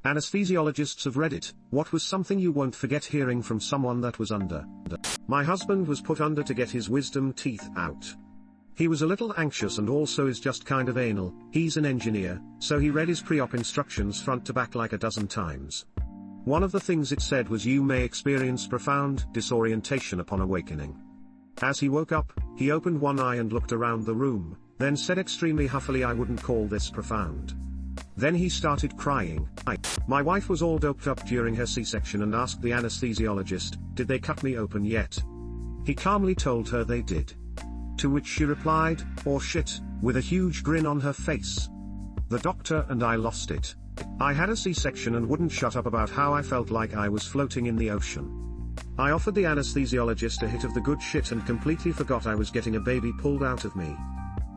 Anesthesiologists of Reddit, what was something you won't forget hearing from someone that was under? My husband was put under to get his wisdom teeth out. He was a little anxious and also is just kind of anal. He's an engineer, so he read his pre-op instructions front to back like a dozen times. One of the things it said was you may experience profound disorientation upon awakening. As he woke up, he opened one eye and looked around the room, then said extremely huffily, "I wouldn't call this profound." Then he started crying. My wife was all doped up during her C-section and asked the anesthesiologist, "Did they cut me open yet?" He calmly told her they did. To which she replied, "Oh shit," with a huge grin on her face. The doctor and I lost it. I had a C-section and wouldn't shut up about how I felt like I was floating in the ocean. I offered the anesthesiologist a hit of the good shit and completely forgot I was getting a baby pulled out of me.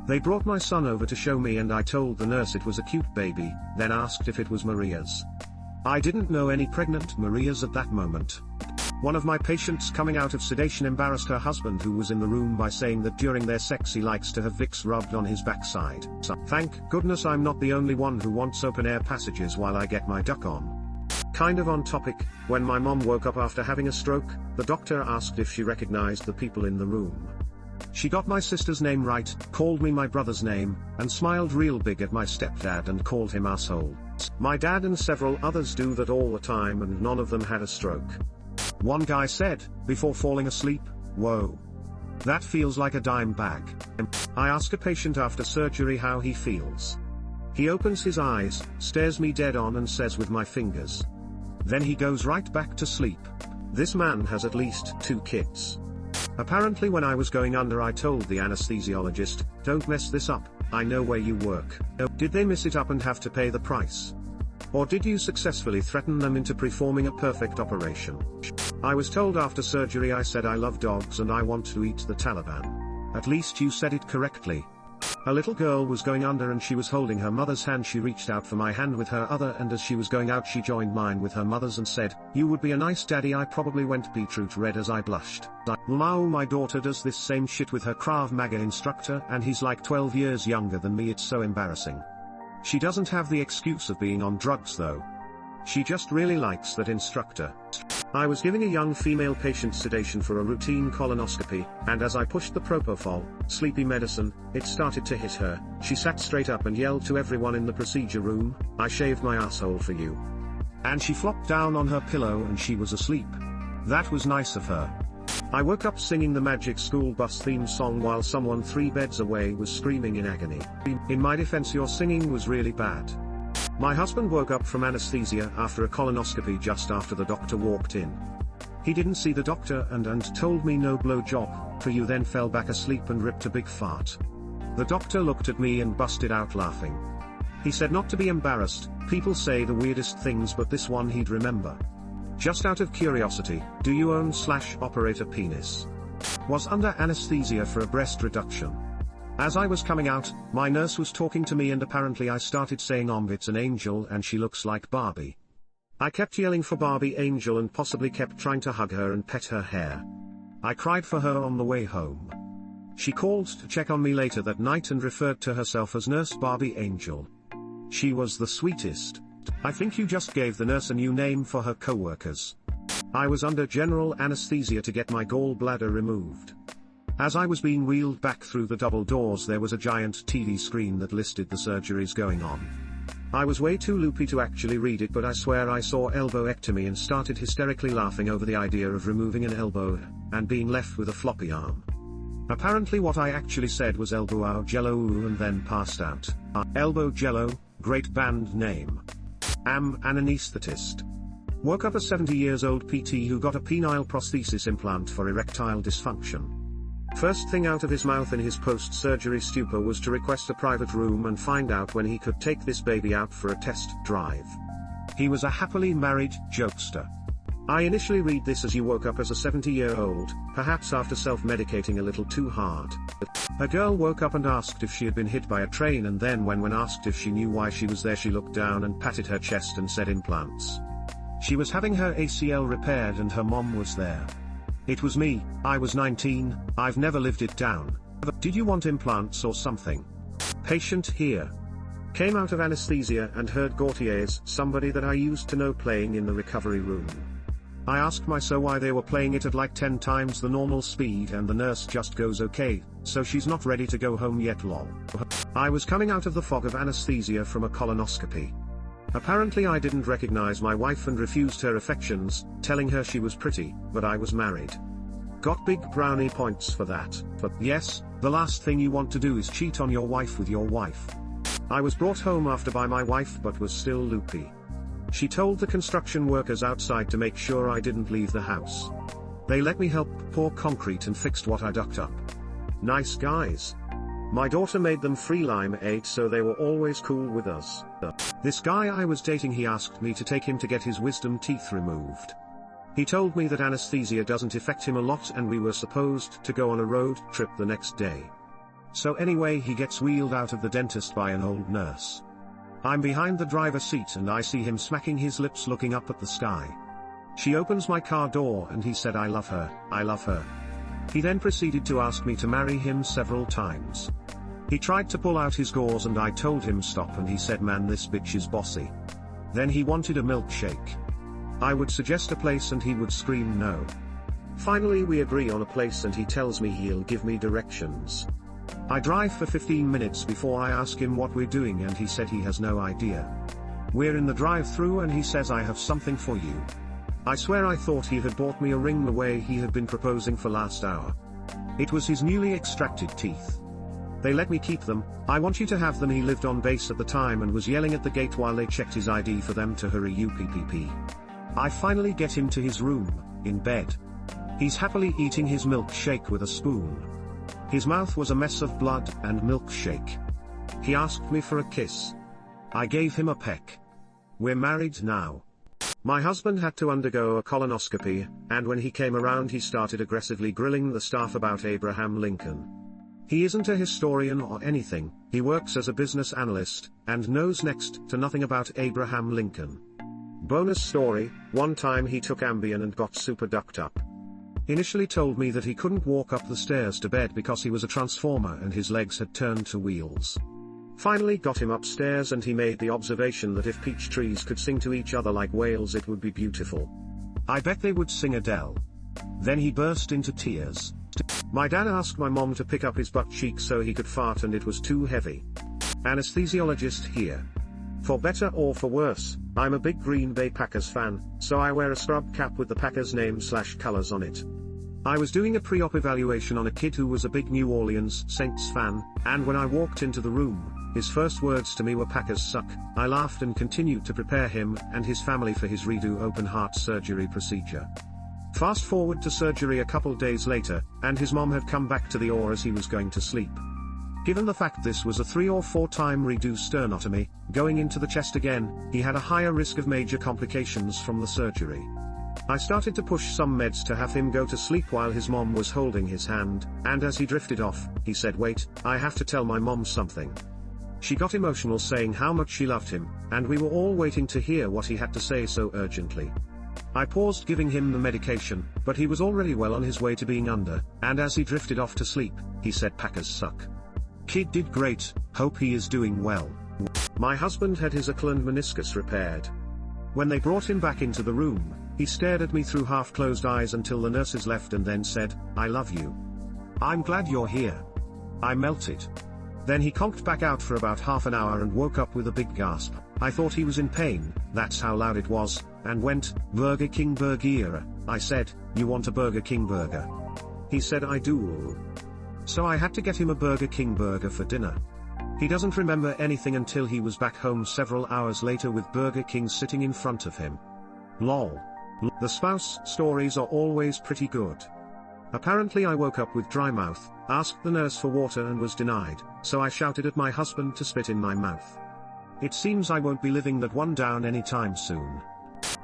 They brought my son over to show me and I told the nurse it was a cute baby, then asked if it was Maria's. I didn't know any pregnant Marias at that moment. One of my patients coming out of sedation embarrassed her husband who was in the room by saying that during their sex he likes to have Vicks rubbed on his backside. So, thank goodness I'm not the only one who wants open air passages while I get my duck on. Kind of on topic, when my mom woke up after having a stroke, the doctor asked if she recognized the people in the room. She got my sister's name right, called me my brother's name, and smiled real big at my stepdad and called him asshole. My dad and several others do that all the time and none of them had a stroke. One guy said, before falling asleep, "Whoa. That feels like a dime bag." I ask a patient after surgery how he feels. He opens his eyes, stares me dead on and says with my fingers. Then he goes right back to sleep. This man has at least 2 kids. Apparently when I was going under I told the anesthesiologist, "Don't mess this up, I know where you work." Did they mess it up and have to pay the price? Or did you successfully threaten them into performing a perfect operation? I was told after surgery I said I love dogs and I want to eat the Taliban. At least you said it correctly. A little girl was going under and she was holding her mother's hand. She reached out for my hand with her other and as she was going out she joined mine with her mother's and said, "You would be a nice daddy." I probably went beetroot red as I blushed. Now my daughter does this same shit with her Krav Maga instructor and he's like 12 years younger than me. It's so embarrassing. She doesn't have the excuse of being on drugs though. She just really likes that instructor. I was giving a young female patient sedation for a routine colonoscopy, and as I pushed the propofol, sleepy medicine, it started to hit her. She sat straight up and yelled to everyone in the procedure room, "I shaved my asshole for you." And she flopped down on her pillow and she was asleep. That was nice of her. I woke up singing the Magic School Bus theme song while someone 3 beds away was screaming in agony. In my defense, your singing was really bad. My husband woke up from anesthesia after a colonoscopy just after the doctor walked in. He didn't see the doctor and told me no blow job for you, then fell back asleep and ripped a big fart. The doctor looked at me and busted out laughing. He said not to be embarrassed, people say the weirdest things but this one he'd remember. Just out of curiosity, do you own/operate a penis? Was under anesthesia for a breast reduction. As I was coming out, my nurse was talking to me and apparently I started saying it's an angel and she looks like Barbie. I kept yelling for Barbie angel and possibly kept trying to hug her and pet her hair. I cried for her on the way home. She called to check on me later that night and referred to herself as Nurse Barbie Angel. She was the sweetest. I think you just gave the nurse a new name for her co-workers. I was under general anesthesia to get my gallbladder removed. As I was being wheeled back through the double doors there was a giant TV screen that listed the surgeries going on. I was way too loopy to actually read it but I swear I saw elbowectomy and started hysterically laughing over the idea of removing an elbow and being left with a floppy arm. Apparently what I actually said was elbow jello and then passed out. Elbow Jello, great band name. Am an anesthetist. Woke up a 70 years old PT who got a penile prosthesis implant for erectile dysfunction. First thing out of his mouth in his post-surgery stupor was to request a private room and find out when he could take this baby out for a test drive. He was a happily married jokester. I initially read this as you woke up as a 70-year-old, perhaps after self-medicating a little too hard. A girl woke up and asked if she had been hit by a train and then when asked if she knew why she was there she looked down and patted her chest and said implants. She was having her ACL repaired and her mom was there. It was me, I was 19, I've never lived it down. Did you want implants or something? Patient here. Came out of anesthesia and heard Gautier's Somebody That I Used to Know playing in the recovery room. I asked my so why they were playing it at like 10 times the normal speed and the nurse just goes okay, so she's not ready to go home yet lol. I was coming out of the fog of anesthesia from a colonoscopy. Apparently I didn't recognize my wife and refused her affections, telling her she was pretty, but I was married. Got big brownie points for that, but yes, the last thing you want to do is cheat on your wife with your wife. I was brought home after by my wife but was still loopy. She told the construction workers outside to make sure I didn't leave the house. They let me help pour concrete and fixed what I ducked up. Nice guys. My daughter made them free limeade so they were always cool with us. This guy I was dating, he asked me to take him to get his wisdom teeth removed. He told me that anesthesia doesn't affect him a lot and we were supposed to go on a road trip the next day. So anyway, he gets wheeled out of the dentist by an old nurse. I'm behind the driver's seat and I see him smacking his lips looking up at the sky. She opens my car door and he said I love her, I love her. He then proceeded to ask me to marry him several times. He tried to pull out his gauze and I told him stop and he said man this bitch is bossy. Then he wanted a milkshake. I would suggest a place and he would scream no. Finally we agree on a place and he tells me he'll give me directions. I drive for 15 minutes before I ask him what we're doing and he said he has no idea. We're in the drive-thru and he says I have something for you. I swear I thought he had bought me a ring the way he had been proposing for last hour. It was his newly extracted teeth. They let me keep them, I want you to have them. He lived on base at the time and was yelling at the gate while they checked his ID for them to hurry UPPP. I finally get him to his room, in bed. He's happily eating his milkshake with a spoon. His mouth was a mess of blood and milkshake. He asked me for a kiss. I gave him a peck. We're married now. My husband had to undergo a colonoscopy, and when he came around he started aggressively grilling the staff about Abraham Lincoln. He isn't a historian or anything, he works as a business analyst, and knows next to nothing about Abraham Lincoln. Bonus story, one time he took Ambien and got super ducked up. Initially told me that he couldn't walk up the stairs to bed because he was a transformer and his legs had turned to wheels. Finally got him upstairs and he made the observation that if peach trees could sing to each other like whales it would be beautiful. I bet they would sing Adele. Then he burst into tears. My dad asked my mom to pick up his butt cheek so he could fart and it was too heavy. Anesthesiologist here. For better or for worse, I'm a big Green Bay Packers fan, so I wear a scrub cap with the Packers name/colors on it. I was doing a pre-op evaluation on a kid who was a big New Orleans Saints fan, and when I walked into the room, his first words to me were Packers suck. I laughed and continued to prepare him and his family for his redo open heart surgery procedure. Fast forward to surgery a couple days later, and his mom had come back to the OR as he was going to sleep. Given the fact this was a 3 or 4 time redo sternotomy, going into the chest again, he had a higher risk of major complications from the surgery. I started to push some meds to have him go to sleep while his mom was holding his hand, and as he drifted off, he said wait, I have to tell my mom something. She got emotional saying how much she loved him, and we were all waiting to hear what he had to say so urgently. I paused giving him the medication, but he was already well on his way to being under, and as he drifted off to sleep, he said Packers suck. Kid did great, hope he is doing well. My husband had his ACL and meniscus repaired. When they brought him back into the room, he stared at me through half-closed eyes until the nurses left and then said, I love you. I'm glad you're here. I melted. Then he conked back out for about half an hour and woke up with a big gasp. I thought he was in pain, that's how loud it was, and went, Burger King burger. I said, you want a Burger King burger? He said I do. So I had to get him a Burger King burger for dinner. He doesn't remember anything until he was back home several hours later with Burger King sitting in front of him. Lol. The spouse stories are always pretty good. Apparently I woke up with dry mouth, asked the nurse for water and was denied, so I shouted at my husband to spit in my mouth. It seems I won't be living that one down anytime soon.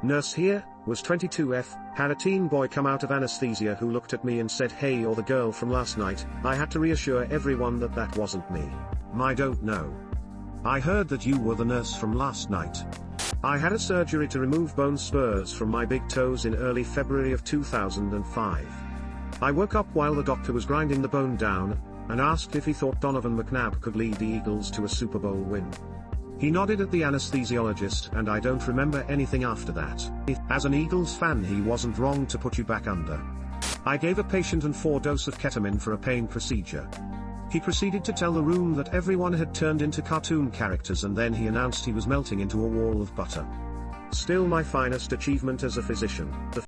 Nurse here, was 22F, had a teen boy come out of anesthesia who looked at me and said hey you're the girl from last night. I had to reassure everyone that that wasn't me. I don't know. I heard that you were the nurse from last night. I had a surgery to remove bone spurs from my big toes in early February of 2005. I woke up while the doctor was grinding the bone down, and asked if he thought Donovan McNabb could lead the Eagles to a Super Bowl win. He nodded at the anesthesiologist, and I don't remember anything after that. As an Eagles fan, he wasn't wrong to put you back under. I gave a patient an 4 dose of ketamine for a pain procedure. He proceeded to tell the room that everyone had turned into cartoon characters, and then he announced he was melting into a wall of butter. Still my finest achievement as a physician.